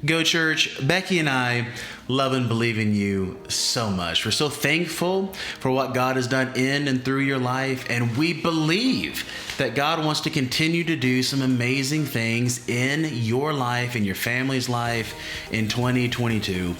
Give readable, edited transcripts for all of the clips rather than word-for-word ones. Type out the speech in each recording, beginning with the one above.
Go Church, Becky and I love and believe in you so much. We're so thankful for what God has done in and through your life, and we believe that God wants to continue to do some amazing things in your life, in your family's life in 2022.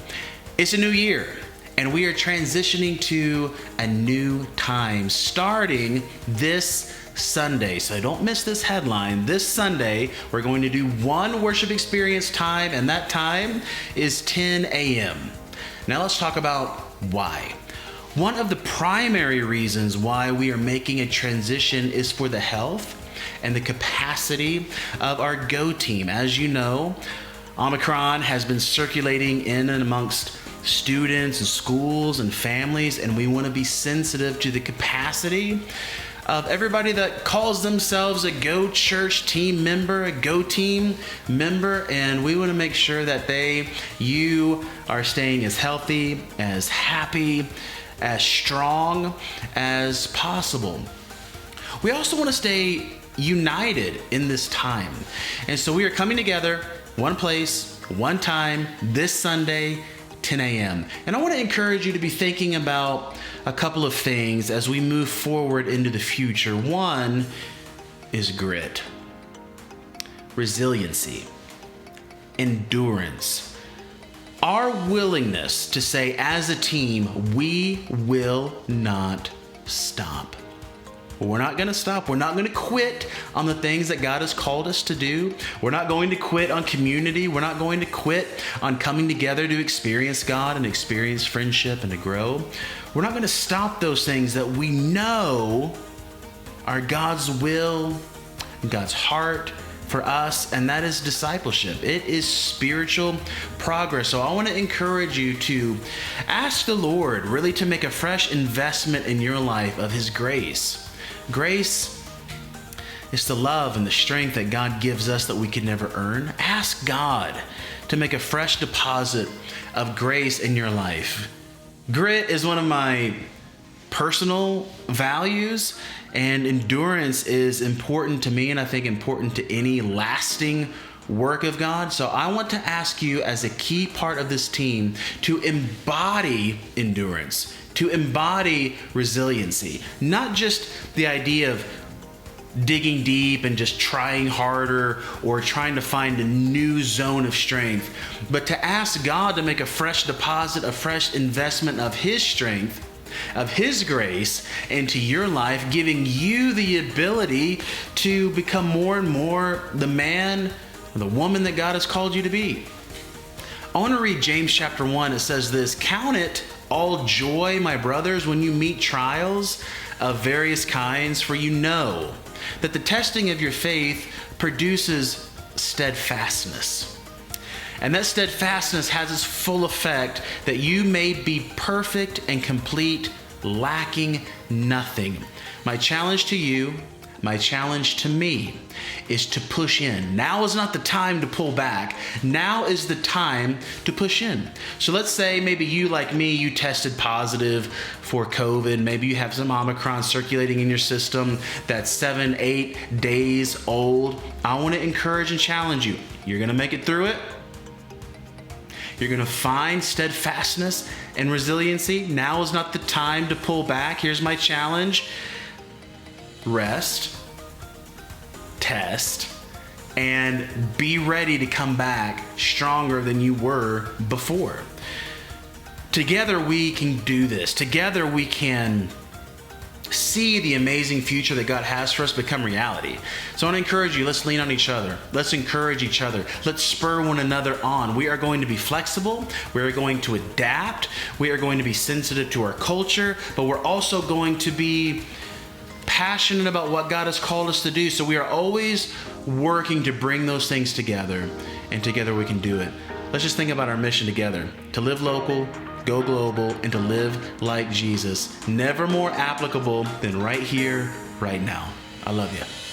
It's a new year, and we are transitioning to a new time starting this Sunday. So don't miss this headline. This Sunday, we're going to do one worship experience time, and that time is 10 a.m. Now let's talk about why. One of the primary reasons why we are making a transition is for the health and the capacity of our Go team. As you know, Omicron has been circulating in and amongst students and schools and families, and we want to be sensitive to the capacity of everybody that calls themselves a Go Church team member, a Go team member, and we want to make sure that you are staying as healthy, as happy, as strong as possible. We also want to stay united in this time. And so we are coming together, one place, one time, this Sunday, 10 a.m. And I want to encourage you to be thinking about a couple of things as we move forward into the future. One is grit, resiliency, endurance, our willingness to say as a team, we will not stop. We're not going to stop. We're not going to quit on the things that God has called us to do. We're not going to quit on community. We're not going to quit on coming together to experience God and experience friendship and to grow. We're not going to stop those things that we know are God's will, God's heart for us, and that is discipleship. It is spiritual progress. So I want to encourage you to ask the Lord really to make a fresh investment in your life of His grace. Grace is the love and the strength that God gives us that we could never earn. Ask God to make a fresh deposit of grace in your life. Grit is one of my personal values, and endurance is important to me, and I think important to any lasting work of God. So I want to ask you as a key part of this team to embody endurance, to embody resiliency, not just the idea of digging deep and just trying harder or trying to find a new zone of strength, but to ask God to make a fresh deposit, a fresh investment of His strength, of His grace into your life, giving you the ability to become more and more the man or the woman that God has called you to be. I want to read James chapter 1. It says this: "Count it all joy, my brothers, when you meet trials of various kinds, for you know that the testing of your faith produces steadfastness. And that steadfastness has its full effect, that you may be perfect and complete, lacking nothing." My challenge to you, my challenge to me, is to push in. Now is not the time to pull back. Now is the time to push in. So let's say maybe you, like me, you tested positive for COVID. Maybe you have some Omicron circulating in your system that's 7-8 days old. I want to encourage and challenge you. You're going to make it through it. You're going to find steadfastness and resiliency. Now is not the time to pull back. Here's my challenge: rest, test, and be ready to come back stronger than you were before. Together we can do this. Together we can see the amazing future that God has for us become reality. So I want to encourage you, let's lean on each other. Let's encourage each other. Let's spur one another on. We are going to be flexible. We are going to adapt. We are going to be sensitive to our culture, but we're also going to be passionate about what God has called us to do. So we are always working to bring those things together, and together we can do it. Let's just think about our mission together: to live local, go global, and to live like Jesus. Never more applicable than right here, right now. I love you.